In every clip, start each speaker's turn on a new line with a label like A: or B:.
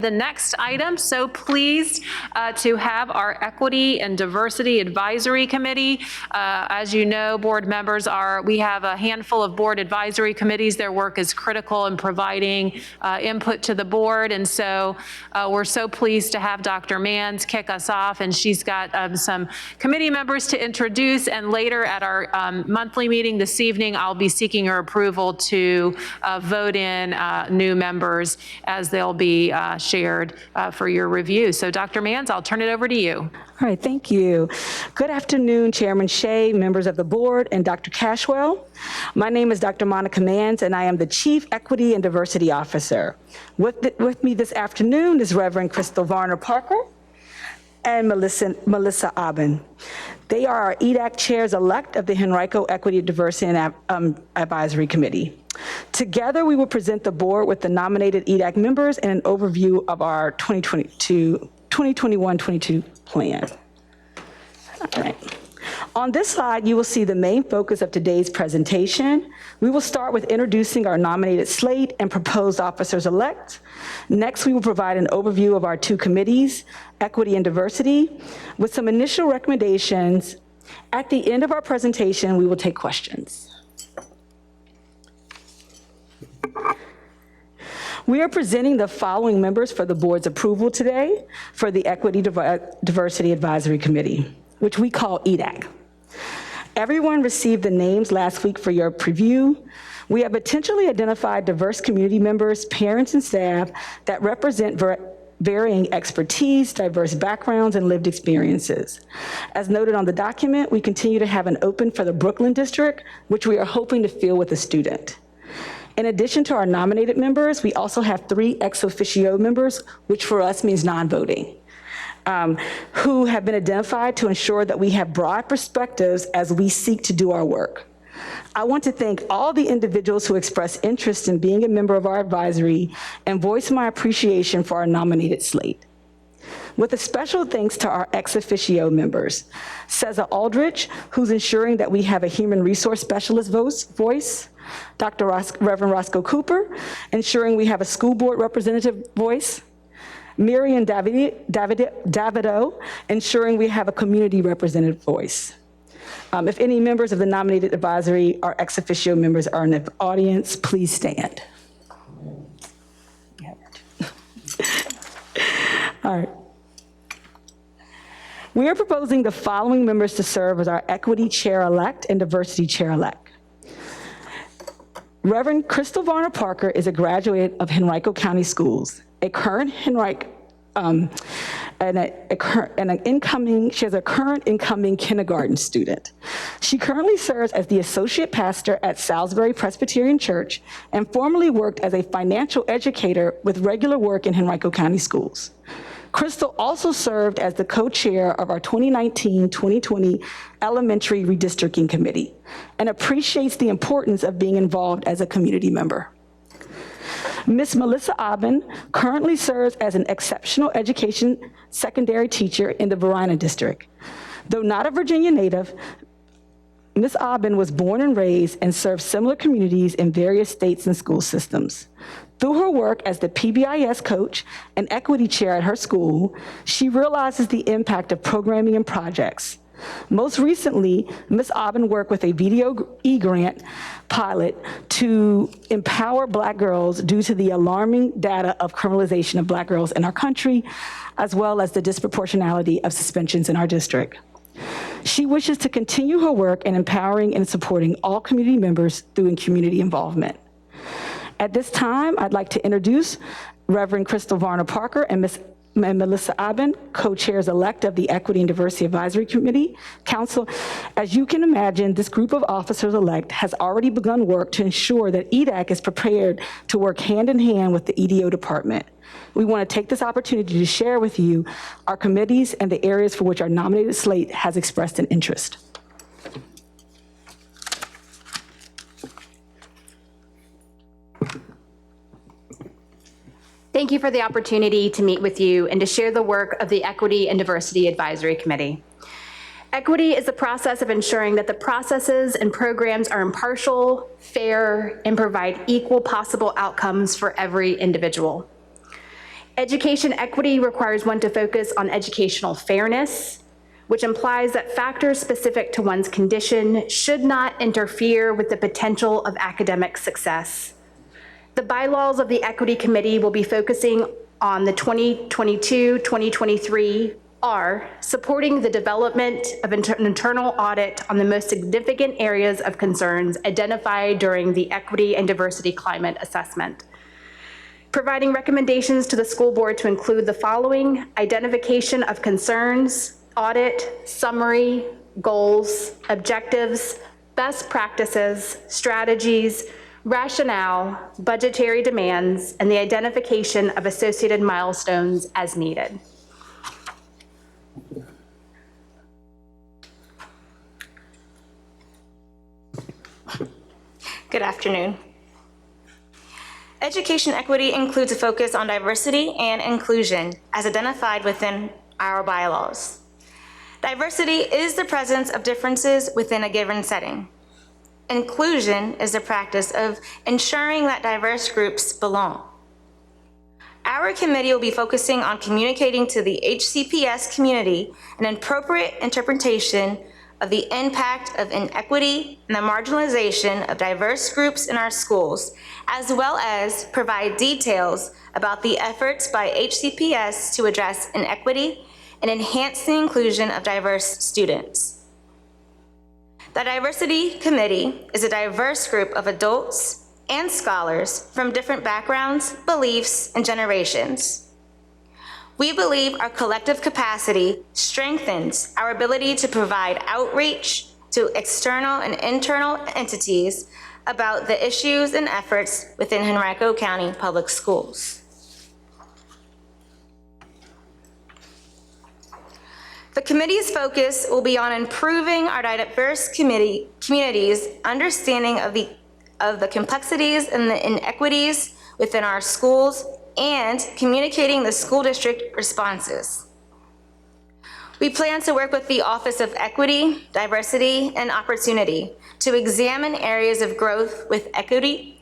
A: The next item, so pleased to have our Equity and Diversity Advisory Committee. As you know, board members we have a handful of board advisory committees. Their work is critical in providing input to the board. And so we're so pleased to have Dr. Manns kick us off. And she's got some committee members to introduce. And later at our monthly meeting this evening, I'll be seeking your approval to vote in new members as they'll be shared for your review. So Dr. Manns, I'll turn it over to you.
B: All right, thank you. Good afternoon, Chairman Shea, members of the board, and Dr. Cashwell. My name is Dr. Monica Manns, and I am the Chief Equity and Diversity Officer. With me this afternoon is Reverend Crystal Varner Parker and Melissa Aben. They are our EDAC chairs-elect of the Henrico Equity, Diversity, and Advisory Committee. Together, we will present the board with the nominated EDAC members and an overview of our 2021-22 plan. All right. On this slide, you will see the main focus of today's presentation. We will start with introducing our nominated slate and proposed officers-elect. Next, we will provide an overview of our two committees, Equity and Diversity, with some initial recommendations. At the end of our presentation, we will take questions. We are presenting the following members for the board's approval today for the Equity Diversity Advisory Committee, which we call EDAC. Everyone received the names last week for your preview. We have potentially identified diverse community members, parents, and staff that represent varying expertise, diverse backgrounds, and lived experiences. As noted on the document, we continue to have an open for the Brooklyn District, which we are hoping to fill with a student. In addition to our nominated members, we also have 3 ex officio members, which for us means non-voting, who have been identified to ensure that we have broad perspectives as we seek to do our work. I want to thank all the individuals who expressed interest in being a member of our advisory and voice my appreciation for our nominated slate. With a special thanks to our ex officio members, Cesar Aldrich, who's ensuring that we have a human resource specialist voice, Reverend Roscoe Cooper, ensuring we have a school board representative voice, Miriam Davido, ensuring we have a community representative voice. If any members of the nominated advisory or ex officio members are in the audience, please stand. All right. We are proposing the following members to serve as our Equity Chair-elect and Diversity Chair-elect. Reverend Crystal Varner Parker is a graduate of Henrico County Schools, she has a current incoming kindergarten student. She currently serves as the associate pastor at Salisbury Presbyterian Church and formerly worked as a financial educator with regular work in Henrico County Schools. Crystal also served as the co-chair of our 2019-2020 Elementary Redistricting Committee and appreciates the importance of being involved as a community member. Ms. Melissa Aben currently serves as an exceptional education secondary teacher in the Varina District. Though not a Virginia native, Ms. Aben was born and raised and served similar communities in various states and school systems. Through her work as the PBIS coach and equity chair at her school, she realizes the impact of programming and projects. Most recently, Ms. Aben worked with a video e-grant pilot to empower Black girls due to the alarming data of criminalization of Black girls in our country, as well as the disproportionality of suspensions in our district. She wishes to continue her work in empowering and supporting all community members through community involvement. At this time, I'd like to introduce Reverend Crystal Varner Parker and Melissa Aben, co-chairs-elect of the Equity and Diversity Advisory Committee Council. As you can imagine, this group of officers-elect has already begun work to ensure that EDAC is prepared to work hand in hand with the EDO department. We want to take this opportunity to share with you our committees and the areas for which our nominated slate has expressed an interest.
C: Thank you for the opportunity to meet with you and to share the work of the Equity and Diversity Advisory Committee. Equity is the process of ensuring that the processes and programs are impartial, fair, and provide equal possible outcomes for every individual. Education equity requires one to focus on educational fairness, which implies that factors specific to one's condition should not interfere with the potential of academic success. The bylaws of the Equity Committee will be focusing on the 2022-2023 are supporting the development of an internal audit on the most significant areas of concerns identified during the Equity and Diversity Climate Assessment. Providing recommendations to the school board to include the following: identification of concerns, audit, summary, goals, objectives, best practices, strategies, rationale, budgetary demands, and the identification of associated milestones as needed.
D: Good afternoon. Education equity includes a focus on diversity and inclusion as identified within our bylaws. Diversity is the presence of differences within a given setting. Inclusion is the practice of ensuring that diverse groups belong. Our committee will be focusing on communicating to the HCPS community an appropriate interpretation of the impact of inequity and the marginalization of diverse groups in our schools, as well as provide details about the efforts by HCPS to address inequity and enhance the inclusion of diverse students. The Diversity Committee is a diverse group of adults and scholars from different backgrounds, beliefs, and generations. We believe our collective capacity strengthens our ability to provide outreach to external and internal entities about the issues and efforts within Henrico County Public Schools. The committee's focus will be on improving our diverse community's understanding of the complexities and the inequities within our schools and communicating the school district responses. We plan to work with the Office of Equity, Diversity, and Opportunity to examine areas of growth with equity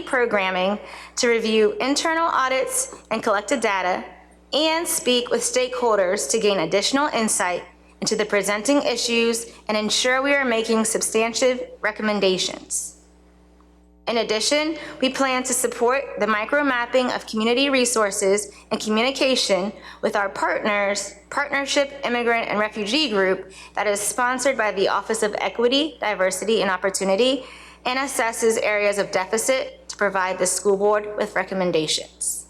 D: programming, to review internal audits and collected data, and speak with stakeholders to gain additional insight into the presenting issues and ensure we are making substantive recommendations. In addition, we plan to support the micro-mapping of community resources and communication with our Partnership Immigrant and Refugee Group that is sponsored by the Office of Equity, Diversity, and Opportunity and assesses areas of deficit to provide the school board with recommendations.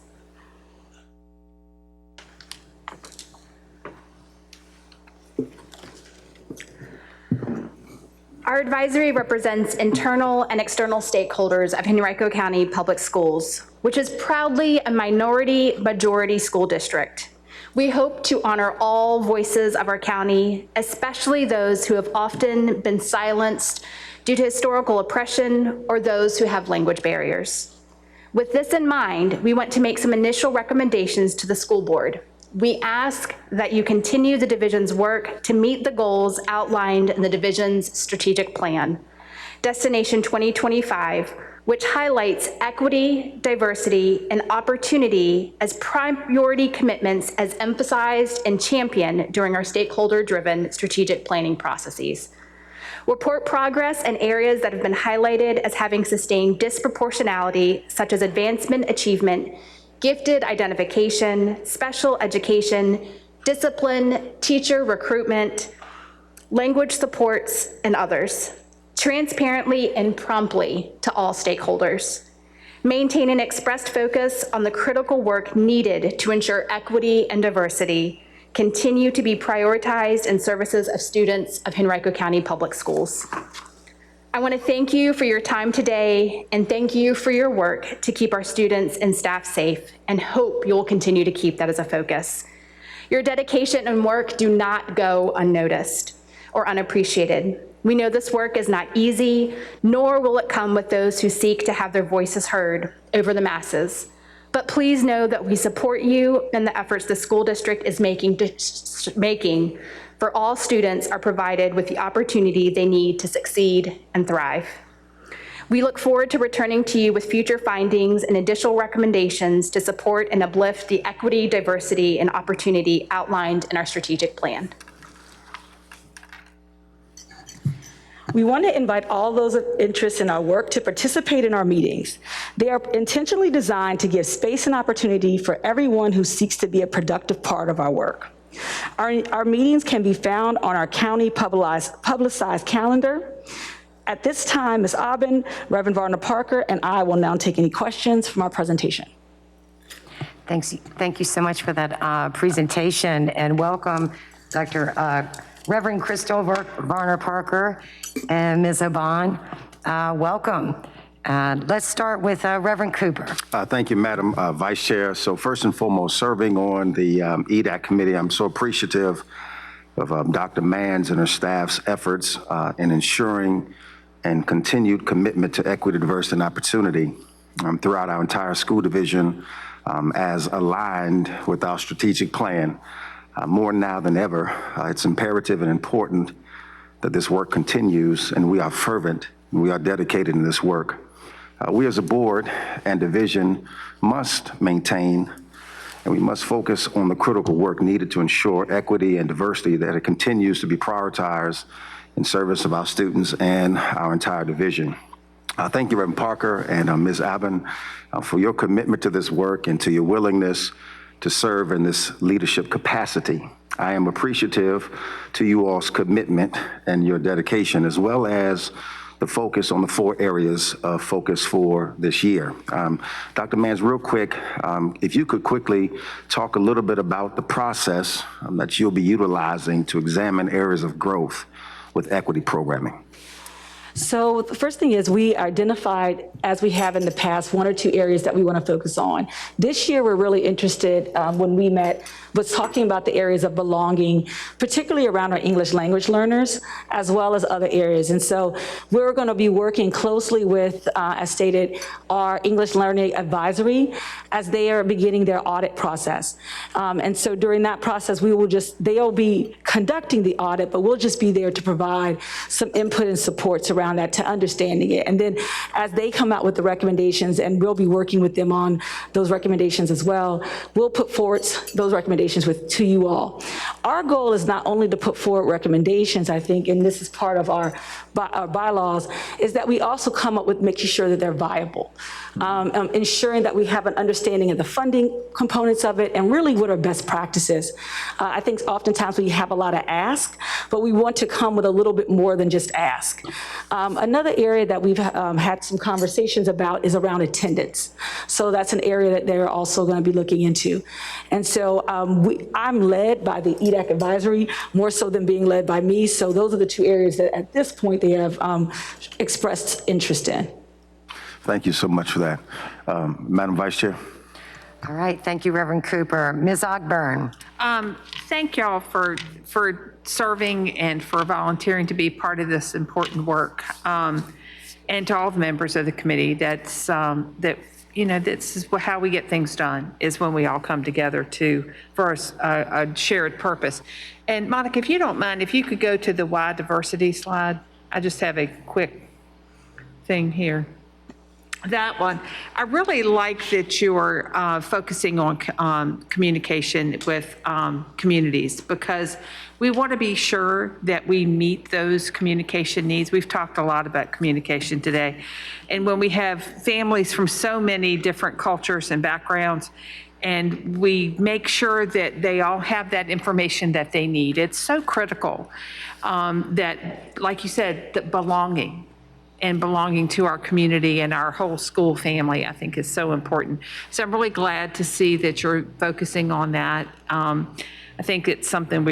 C: Our advisory represents internal and external stakeholders of Henrico County Public Schools, which is proudly a minority-majority school district. We hope to honor all voices of our county, especially those who have often been silenced due to historical oppression or those who have language barriers. With this in mind, we want to make some initial recommendations to the school board. We ask that you continue the division's work to meet the goals outlined in the division's strategic plan, Destination 2025, which highlights equity, diversity, and opportunity as priority commitments as emphasized and championed during our stakeholder-driven strategic planning processes. Report progress in areas that have been highlighted as having sustained disproportionality, such as advancement achievement, gifted identification, special education, discipline, teacher recruitment, language supports, and others, transparently and promptly to all stakeholders. Maintain an expressed focus on the critical work needed to ensure equity and diversity continue to be prioritized in services of students of Henrico County Public Schools. I want to thank you for your time today and thank you for your work to keep our students and staff safe, and hope you will continue to keep that as a focus. Your dedication and work do not go unnoticed or unappreciated. We know this work is not easy, nor will it come with those who seek to have their voices heard over the masses. But please know that we support you and the efforts the school district is making for all students are provided with the opportunity they need to succeed and thrive. We look forward to returning to you with future findings and additional recommendations to support and uplift the equity, diversity, and opportunity outlined in our strategic plan.
B: We want to invite all those of interest in our work to participate in our meetings. They are intentionally designed to give space and opportunity for everyone who seeks to be a productive part of our work. Our meetings can be found on our county publicized calendar. At this time, Ms. Aubin, Reverend Varner Parker, and I will now take any questions from our presentation.
E: Thank you so much for that presentation, and welcome, Dr. Reverend Crystal Varner Parker and Ms. Aubin. Welcome. Let's start with Reverend Cooper.
F: Thank you, Madam Vice Chair. So first and foremost, serving on the EDAC committee, I'm so appreciative of Dr. Manns and her staff's efforts in ensuring and continued commitment to equity, diversity, and opportunity throughout our entire school division as aligned with our strategic plan. More now than ever, it's imperative and important that this work continues, and we are fervent, and we are dedicated in this work. We as a board and division must maintain, and we must focus on the critical work needed to ensure equity and diversity, that it continues to be prioritized in service of our students and our entire division. Thank you, Reverend Parker and Ms. Aubin, for your commitment to this work and to your willingness to serve in this leadership capacity. I am appreciative to you all's commitment and your dedication, as well as the focus on the 4 areas of focus for this year. Dr. Manns, real quick, if you could quickly talk a little bit about the process that you'll be utilizing to examine areas of growth with equity programming.
B: So the first thing is we identified, as we have in the past, 1 or 2 areas that we want to focus on. This year, we're really interested, when we met, was talking about the areas of belonging, particularly around our English language learners, as well as other areas. And so we're going to be working closely with, as stated, our English Learning Advisory as they are beginning their audit process. And so during that process, they'll be conducting the audit, but we'll just be there to provide some input and supports around that to understanding it. And then as they come out with the recommendations, and we'll be working with them on those recommendations as well, we'll put forward those recommendations to you all. Our goal is not only to put forward recommendations, I think, and this is part of our bylaws, is that we also come up with making sure that they're viable, ensuring that we have an understanding of the funding components of it, and really what are best practices. I think oftentimes we have a lot of ask, but we want to come with a little bit more than just ask. Another area that we've had some conversations about is around attendance. So that's an area that they're also going to be looking into. And so I'm led by the EDAC advisory more so than being led by me. So those are the 2 areas that at this point they have expressed interest in.
F: Thank you so much for that. Madam Vice Chair.
E: All right, thank you, Reverend Cooper. Ms. Ogburn.
G: Thank y'all for serving and for volunteering to be part of this important work. And to all the members of the committee, this is how we get things done, is when we all come together for a shared purpose. And Monica, if you don't mind, if you could go to the Y diversity slide. I just have a quick thing here. That one. I really like that you're focusing on communication with communities, because we want to be sure that we meet those communication needs. We've talked a lot about communication today. And when we have families from so many different cultures and backgrounds, and we make sure that they all have that information that they need, it's so critical that, like you said, that belonging to our community and our whole school family, I think, is so important. So I'm really glad to see that you're focusing on that. I think it's something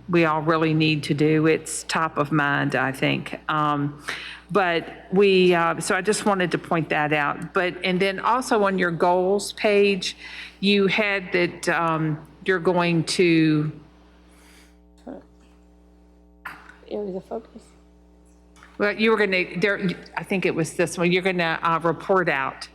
G: we all really need to do. It's top of mind, I think. But so I just wanted to point that out. And then also on your goals page, you had that you're going to.
B: Areas of focus.
G: Well, you were going to, I think it was this one, you're going to report out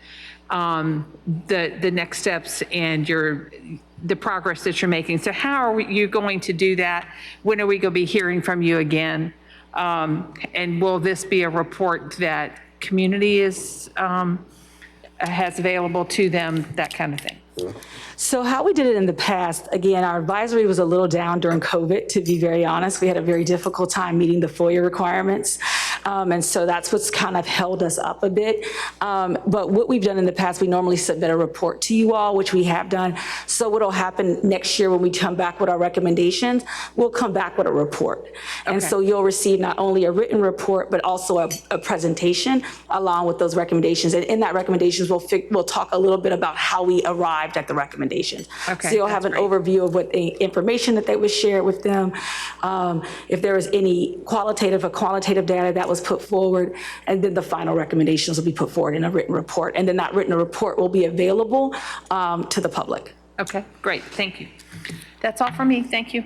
G: the next steps and the progress that you're making. So how are you going to do that? When are we going to be hearing from you again? And will this be a report that community has available to them, that kind of thing?
B: So how we did it in the past, again, our advisory was a little down during COVID, to be very honest. We had a very difficult time meeting the FOIA requirements. And so that's what's kind of held us up a bit. But what we've done in the past, we normally submit a report to you all, which we have done. So what'll happen next year when we come back with our recommendations, we'll come back with a report. And
G: Okay.
B: so you'll receive not only a written report, but also a presentation along with those recommendations. And in that recommendations, we'll talk a little bit about how we arrived at the recommendations.
G: Okay,
B: So you'll have an
G: that's great.
B: overview of what the information that was shared with them, if there was any qualitative or quantitative data that was put forward, and then the final recommendations will be put forward in a written report. And then that written report will be available to the public.
G: Okay, great, thank you. That's all for me, thank you.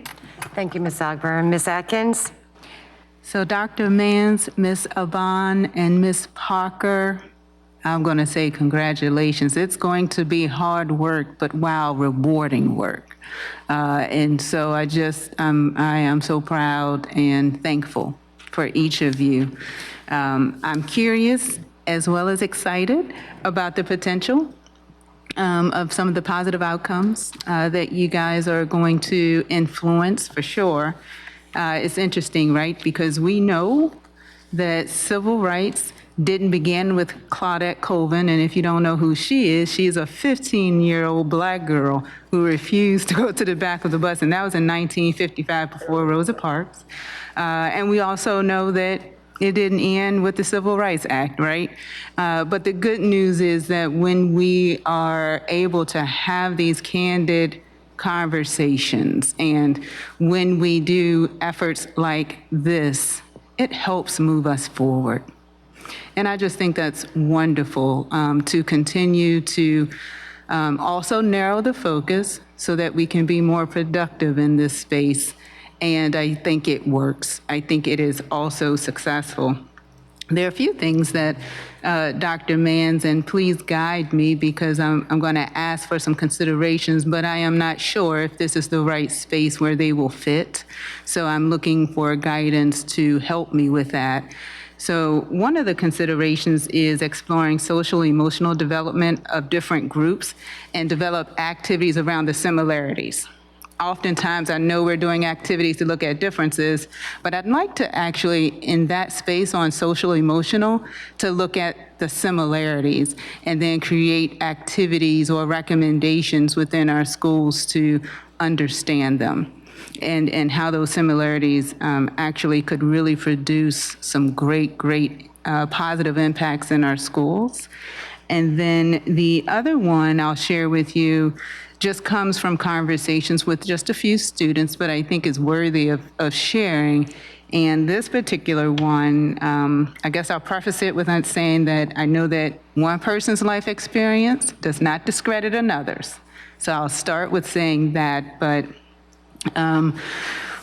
E: Thank you, Ms. Ogburn. Ms. Atkins?
H: So Dr. Mans, Ms. Aban, and Ms. Parker, I'm going to say congratulations. It's going to be hard work, but wow, rewarding work. And so I am so proud and thankful for each of you. I'm curious as well as excited about the potential of some of the positive outcomes that you guys are going to influence for sure. It's interesting, right? Because we know that civil rights didn't begin with Claudette Colvin, and if you don't know who she is, she's a 15-year-old black girl who refused to go to the back of the bus, and that was in 1955 before Rosa Parks. And we also know that it didn't end with the Civil Rights Act, right? But the good news is that when we are able to have these candid conversations, and when we do efforts like this, it helps move us forward. And I just think that's wonderful to continue to also narrow the focus so that we can be more productive in this space. And I think it works. I think it is also successful. There are a few things that Dr. Mans, and please guide me because I'm going to ask for some considerations, but I am not sure if this is the right space where they will fit. So I'm looking for guidance to help me with that. So one of the considerations is exploring social emotional development of different groups and develop activities around the similarities. Oftentimes, I know we're doing activities to look at differences, but I'd like to actually, in that space on social emotional, to look at the similarities and then create activities or recommendations within our schools to understand them. And how those similarities actually could really produce some great positive impacts in our schools. And then the other one I'll share with you just comes from conversations with just a few students, but I think is worthy of sharing. And this particular one, I guess I'll preface it with saying that I know that one person's life experience does not discredit another's. So I'll start with saying that, but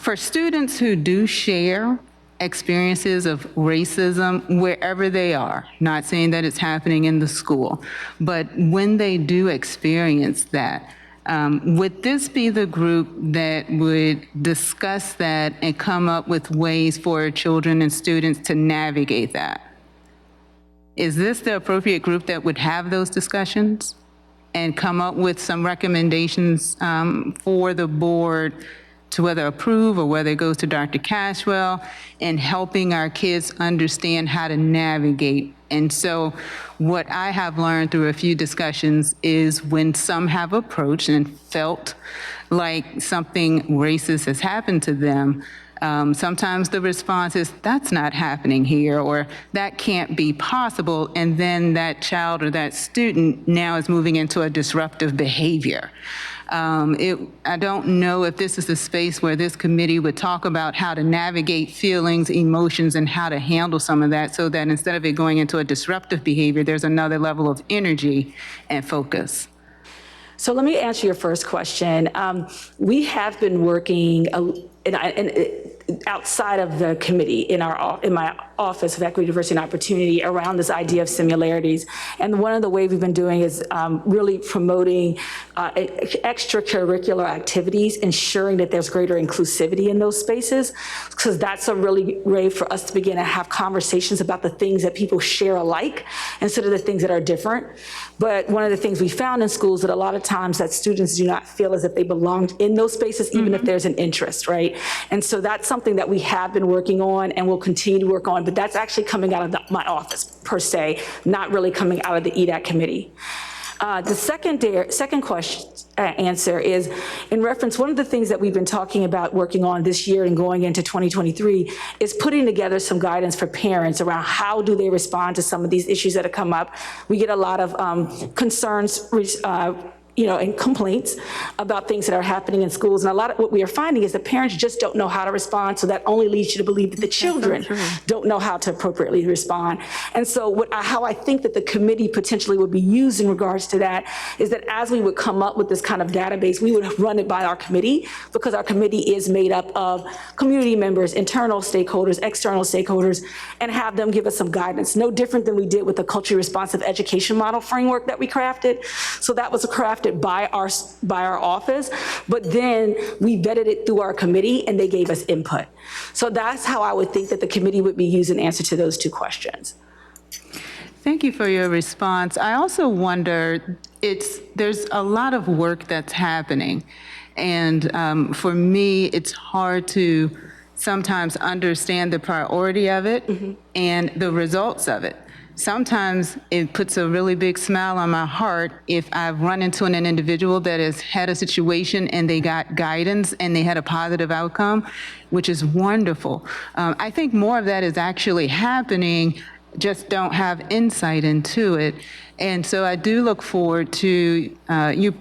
H: for students who do share experiences of racism wherever they are, not saying that it's happening in the school, but when they do experience that, would this be the group that would discuss that and come up with ways for children and students to navigate that? Is this the appropriate group that would have those discussions and come up with some recommendations for the board to whether approve or whether it goes to Dr. Cashwell in helping our kids understand how to navigate? And so what I have learned through a few discussions is when some have approached and felt like something racist has happened to them, sometimes the response is, that's not happening here, or that can't be possible, and then that child or that student now is moving into a disruptive behavior. I don't know if this is a space where this committee would talk about how to navigate feelings, emotions, and how to handle some of that so that instead of it going into a disruptive behavior, there's another level of energy and focus.
B: So let me answer your first question. We have been working outside of the committee in my Office of Equity, Diversity, and Opportunity around this idea of similarities. And one of the ways we've been doing is really promoting extracurricular activities, ensuring that there's greater inclusivity in those spaces, because that's a really way for us to begin to have conversations about the things that people share alike instead of the things that are different. But one of the things we found in schools that a lot of times that students do not feel as if they belonged in those spaces, even if there's an interest, right? And so that's something that we have been working on and will continue to work on, but that's actually coming out of my office per se, not really coming out of the EDAC committee. The second question answer is in reference, one of the things that we've been talking about working on this year and going into 2023 is putting together some guidance for parents around how do they respond to some of these issues that have come up. We get a lot of concerns, and complaints about things that are happening in schools. And a lot of what we are finding is that parents just don't know how to respond. So that only leads you to believe that the children don't know how to appropriately respond. And so how I think that the committee potentially would be used in regards to that is that as we would come up with this kind of database, we would run it by our committee, because our committee is made up of community members, internal stakeholders, external stakeholders, and have them give us some guidance. No different than we did with the culturally responsive education model framework that we crafted. So that was crafted by our office, but then we vetted it through our committee and they gave us input. So that's how I would think that the committee would be used in answer to those two questions.
H: Thank you for your response. I also wonder, there's a lot of work that's happening, and for me, it's hard to sometimes understand the priority of it and the results of it. Sometimes it puts a really big smile on my heart if I've run into an individual that has had a situation and they got guidance and they had a positive outcome, which is wonderful. I think more of that is actually happening, just don't have insight into it. And so I do look forward to you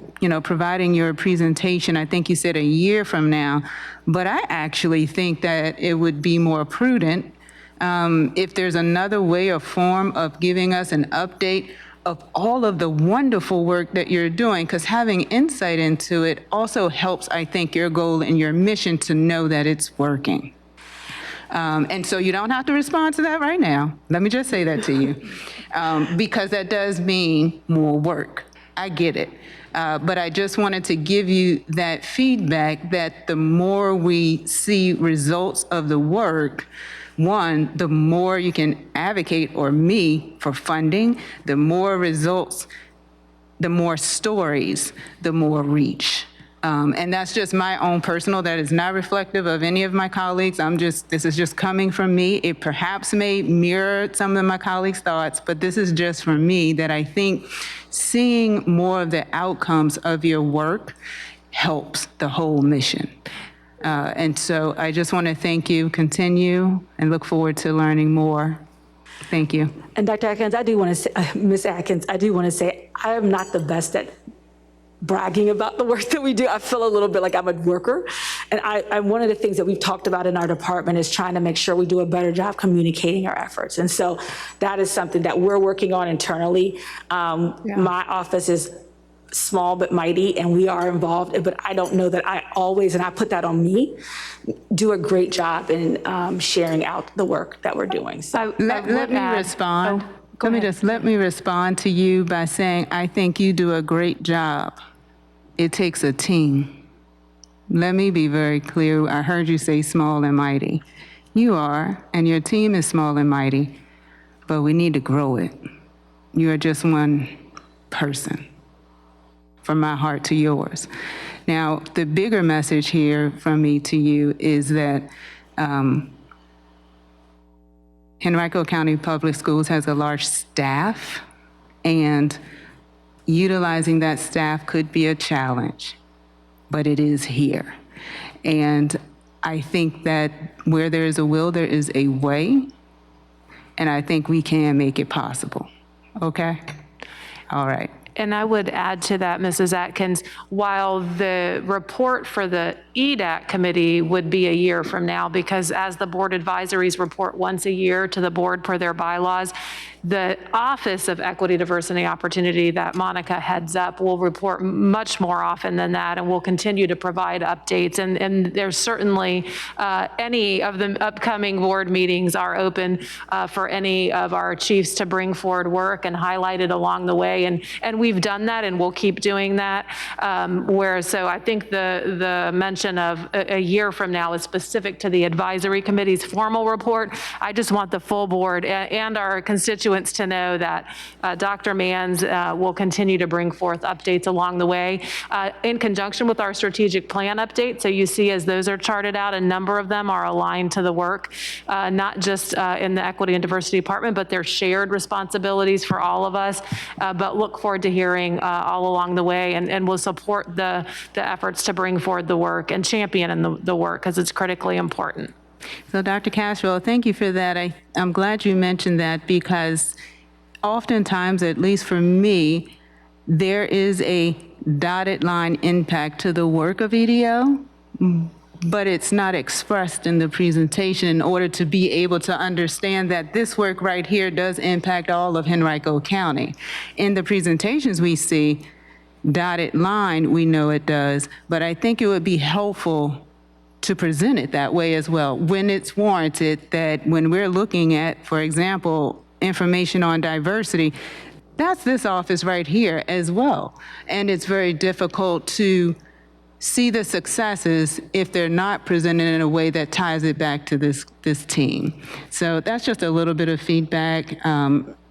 H: providing your presentation. I think you said a year from now, but I actually think that it would be more prudent if there's another way or form of giving us an update of all of the wonderful work that you're doing, because having insight into it also helps, I think, your goal and your mission to know that it's working. And so you don't have to respond to that right now. Let me just say that to you, because that does mean more work. I get it. But I just wanted to give you that feedback that the more we see results of the work, one, the more you can advocate, or me, for funding, the more results, the more stories, the more reach. And that's just my own personal, that is not reflective of any of my colleagues. This is just coming from me. It perhaps may mirror some of my colleagues' thoughts, but this is just from me, that I think seeing more of the outcomes of your work helps the whole mission. And so I just want to thank you, continue, and look forward to learning more. Thank you.
B: And Dr. Atkins, I do want to say, Ms. Atkins, I do want to say, I am not the best at bragging about the work that we do. I feel a little bit like I'm a worker. And one of the things that we've talked about in our department is trying to make sure we do a better job communicating our efforts. And so that is something that we're working on internally. My office is small but mighty, and we are involved, but I don't know that I always, and I put that on me, do a great job in sharing out the work that we're doing. So
H: Let me respond. Let me respond to you by saying, I think you do a great job. It takes a team. Let me be very clear. I heard you say small and mighty. You are, and your team is small and mighty, but we need to grow it. You are just one person, from my heart to yours. Now, the bigger message here from me to you is that Henrico County Public Schools has a large staff, and utilizing that staff could be a challenge, but it is here. And I think that where there is a will, there is a way, and I think we can make it possible. Okay? All right.
A: And I would add to that, Mrs. Atkins, while the report for the EDAC committee would be a year from now, because as the board advisories report once a year to the board per their bylaws, The Office of Equity, Diversity, and Opportunity that Monica heads up will report much more often than that, and will continue to provide updates. And there's certainly any of the upcoming board meetings are open for any of our chiefs to bring forward work and highlight it along the way. And we've done that, and we'll keep doing that. So I think the mention of a year from now is specific to the advisory committee's formal report. I just want the full board and our constituents to know that Dr. Manns will continue to bring forth updates along the way in conjunction with our strategic plan update. So you see, as those are charted out, a number of them are aligned to the work, not just in the Equity and Diversity Department, but they're shared responsibilities for all of us. But look forward to hearing all along the way, and we'll support the efforts to bring forward the work and champion the work, because it's critically important.
H: So Dr. Cashwell, thank you for that. I'm glad you mentioned that, because oftentimes, at least for me, there is a dotted line impact to the work of EDO, but it's not expressed in the presentation in order to be able to understand that this work right here does impact all of Henrico County. In the presentations we see, dotted line, we know it does, but I think it would be helpful to present it that way as well, when it's warranted, that when we're looking at, for example, information on diversity, that's this office right here as well. And it's very difficult to see the successes if they're not presented in a way that ties it back to this team. So that's just a little bit of feedback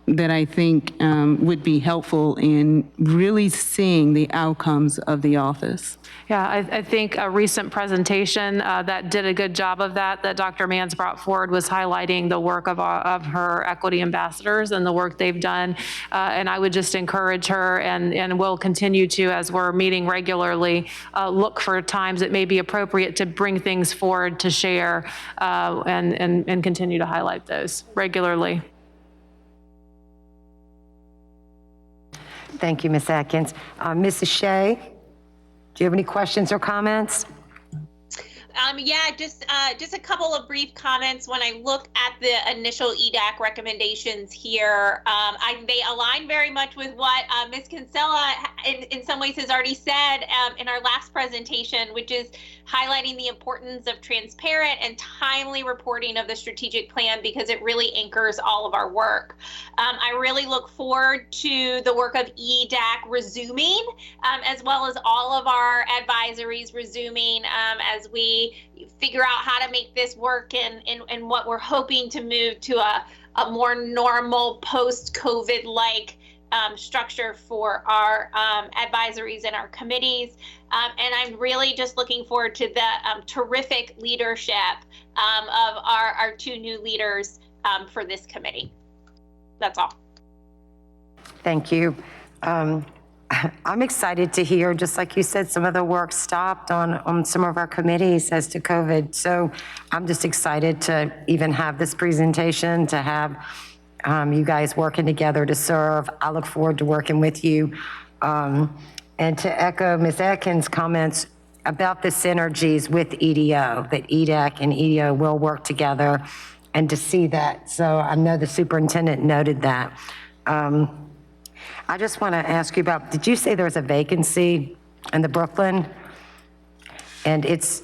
H: that I think would be helpful in really seeing the outcomes of the office.
A: Yeah, I think a recent presentation that did a good job of that Dr. Manns brought forward was highlighting the work of her equity ambassadors and the work they've done. And I would just encourage her, and we'll continue to, as we're meeting regularly, look for times it may be appropriate to bring things forward to share and continue to highlight those regularly.
E: Thank you, Ms. Atkins. Mrs. Shea, do you have any questions or comments?
I: Yeah, just a couple of brief comments. When I look at the initial EDAC recommendations here, they align very much with what Ms. Kinsella in some ways has already said in our last presentation, which is highlighting the importance of transparent and timely reporting of the strategic plan, because it really anchors all of our work. I really look forward to the work of EDAC resuming, as well as all of our advisories resuming as we figure out how to make this work and what we're hoping to move to a more normal post-COVID-like structure for our advisories and our committees. And I'm really just looking forward to the terrific leadership of our two new leaders for this committee. That's all.
E: Thank you. I'm excited to hear, just like you said, some of the work stopped on some of our committees as to COVID. So I'm just excited to even have this presentation, to have you guys working together to serve. I look forward to working with you. And to echo Ms. Atkins' comments about the synergies with EDO, that EDAC and EDO will work together, and to see that. So I know the superintendent noted that. I just want to ask you about, did you say there was a vacancy in the Brooklyn? And it's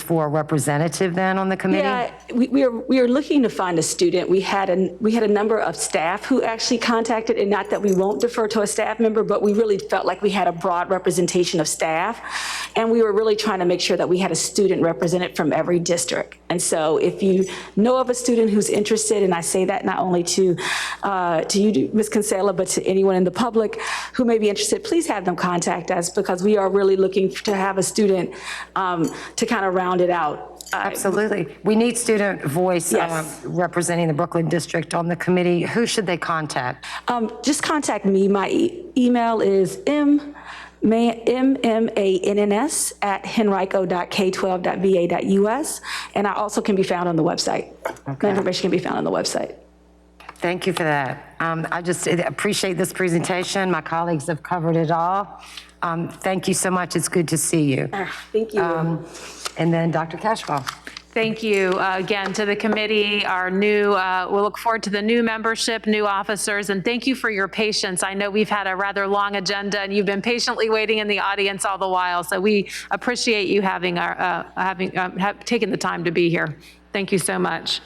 E: for a representative then on the committee?
B: Yeah, we are looking to find a student. We had a number of staff who actually contacted, and not that we won't defer to a staff member, but we really felt like we had a broad representation of staff, and we were really trying to make sure that we had a student represented from every district. And so if you know of a student who's interested, and I say that not only to you, Ms. Kinsella, but to anyone in the public who may be interested, please have them contact us, because we are really looking to have a student to kind of round it out.
E: Absolutely. We need student voice
B: Yes.
E: representing the Brooklyn district on the committee. Who should they contact?
B: Just contact me. My email is mmanns@henrico.k12.va.us, and I also can be found on the website.
E: Okay.
B: The information can be found on the website.
E: Thank you for that. I just appreciate this presentation. My colleagues have covered it all. Thank you so much. It's good to see you.
B: Thank you.
E: And then Dr. Cashwell.
A: Thank you again to the committee, our new, we'll look forward to the new membership, new officers, and thank you for your patience. I know we've had a rather long agenda and you've been patiently waiting in the audience all the while, so we appreciate you having taken the time to be here. Thank you so much.